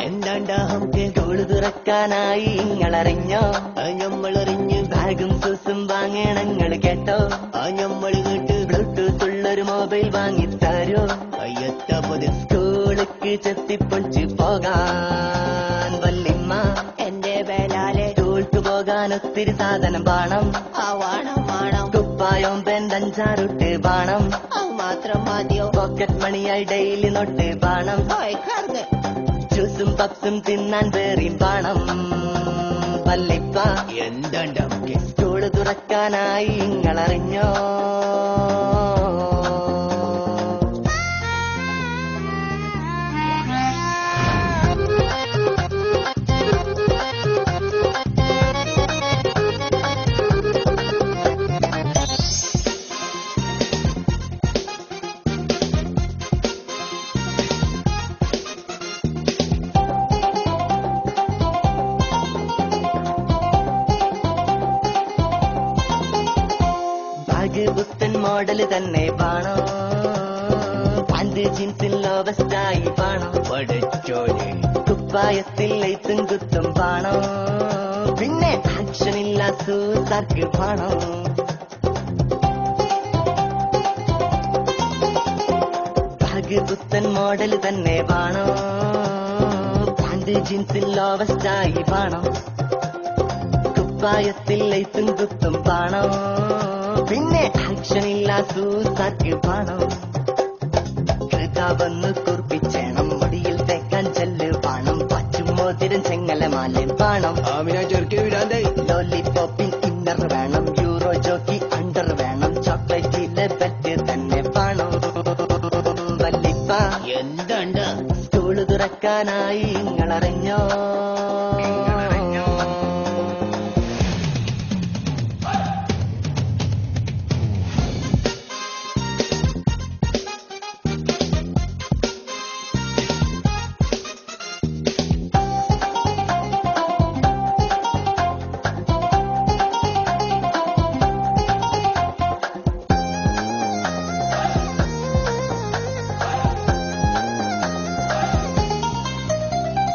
എന്താണ്ടാ നമുക്ക് സ്കൂള് തുറക്കാനായി ഇങ്ങളറിഞ്ഞോ? ഞമ്മളറിഞ്ഞ് ബാഗും സൂസും വാങ്ങണങ്ങൾ കേട്ടോ? ഞമ്മള് കേട്ട് ബ്ലൂടൂത്ത് ഉള്ളൊരു മൊബൈൽ വാങ്ങിത്തരോ? അയ്യത്തപ്പത് സ്കൂളിക്ക് ചെത്തിപ്പൊളിച്ച് പോകാൻ വല്ലിമ്മ എന്റെ വേലാലെ സ്കൂൾക്ക് പോകാൻ ഒത്തിരി സാധനം വേണം. വേണം കുപ്പായം പെന്തഞ്ചാറുട്ട് വേണം. മാത്രം മതിയോ? പോക്കറ്റ് മണിയായി ഡെയിലി നോട്ട് വേണം. ജ്യൂസും പപ്സും തിന്നാൻ വേറിയും വേണം. വല്ലിപ്പ എന്താണ്ട് നമുക്ക് സ്കൂള് തുറക്കാനായി ഇങ്ങളറിഞ്ഞോ? പുത്തൻ മോഡല് തന്നെ വേണം. പാന്റ് ജീൻസിൽ ലോവസ്റ്റായി വേണം. പഠിച്ചോനെ കുപ്പായത്തിൽ ലൈത്തും കുത്തും വേണം. പിന്നെ ആക്ഷനില്ല സൂസാർക്ക് വേണം. ബാഗ് പുത്തൻ മോഡല് തന്നെ വേണം. പാന്റ് ജീൻസിൽ ലോവസ്റ്റായി വേണം. കുപ്പായത്തിൽ ലൈത്തും കുത്തും വേണം. പിന്നെ ആക്ഷനില്ല സൂസാർക്ക് വേണം. കൃതാവെന്ന് കുറിപ്പിച്ചേണം. മുടിയിൽ തേക്കാൻ ചെല്ല് വേണം. പച്ചും മോതിരം ചെങ്ങലമാലയും വേണം. ലോലിപോപ്പിൻ ഇന്നർ വേണം. യൂറോ ജോക്കി അണ്ടർ വേണം. ചോക്ലേറ്റിലെ ബെറ്റ് തന്നെ വേണം. വല്ലിപ്പ എന്താണ്ട് സ്കൂള് തുറക്കാനായി ഇങ്ങളറിഞ്ഞോ?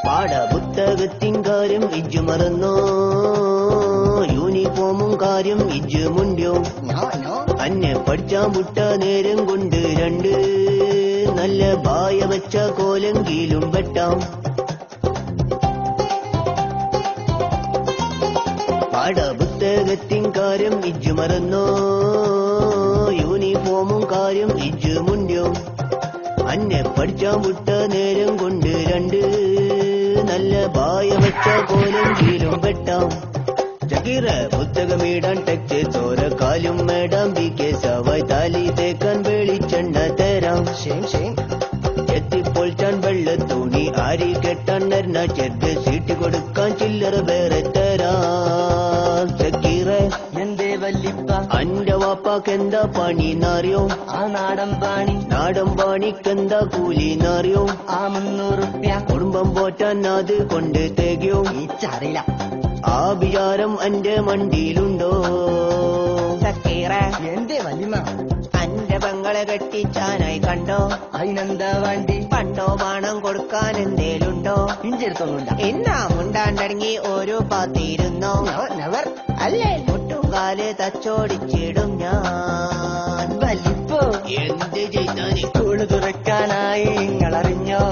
പാഠപുസ്തകത്തിൻ കാര്യം ഇജ്ജ് മറന്നോ? യൂണിഫോമും കാര്യം ഇജ്ജ് മുണ്ടിയോ? അന്നെ പഠിച്ചാൻ വിട്ട നേരം കൊണ്ട് രണ്ട് നല്ല ബായ വെച്ച കോലെങ്കിലും വെട്ടാം. പാഠപുസ്തകത്തിൻ കാര്യം ഇജ്ജ് മറന്നോ? യൂണിഫോമും കാര്യം ഇജ്ജ് മുണ്ടിയോ? അന്നെ പഠിച്ചാൻ വിട്ട നേരം കൊണ്ട് രണ്ട് നല്ല ബായ വെച്ച കോലെങ്കിലും വെട്ടാം. ചക്കീറ പുസ്തകമിടാൻ ടെക്സ്റ്റ് ചോരക്കാലും മേടാം. ബി കെ സവായ് താലി തേക്കാൻ വെളിച്ചെണ്ണ തരാം. എത്തിപ്പൊളിച്ചാൻ വെള്ള തുണി ആരി കെട്ടാൻ നരണ ചെറുത് സീറ്റ് കൊടുക്കാൻ ചില്ലറ വേറെ തരാം. ചക്കീറ എന്തേ വല്ലിപ്പ അന്റെ വാപ്പാക്കെന്താ പണിന്നറിയോ? ആ നാടൻ പാണിക്കെന്താ കൂലിന്നറിയോ? ആ 300 റുപ്യ കുടുംബം പോറ്റാൻ അത് കൊണ്ട് തികയോ? അറിയില്ല. ആ വിചാരം എന്റെ മണ്ടിയിലുണ്ടോ? എന്തേ വല്ലിമ അന്റെ പെങ്ങളെ കെട്ടിച്ചാനായി കണ്ടോ? അതിനെന്താ വേണ്ടി? പണ്ടോ പണം കൊടുക്കാൻ എന്തേലുണ്ടോ? ഇഞ്ചെടുത്തൊന്നുമില്ല. എന്നാ മുണ്ടാണ്ടടങ്ങി ഓരോ പാത്തിരുന്നോ? അല്ലേ മുട്ടുകാല് തച്ചോടിച്ചിടും ഞാൻ. വലിപ്പോ എന്ത് ചെയ്താൽ സ്കൂള് തുറക്കാനായി ഇങ്ങളറിഞ്ഞോ?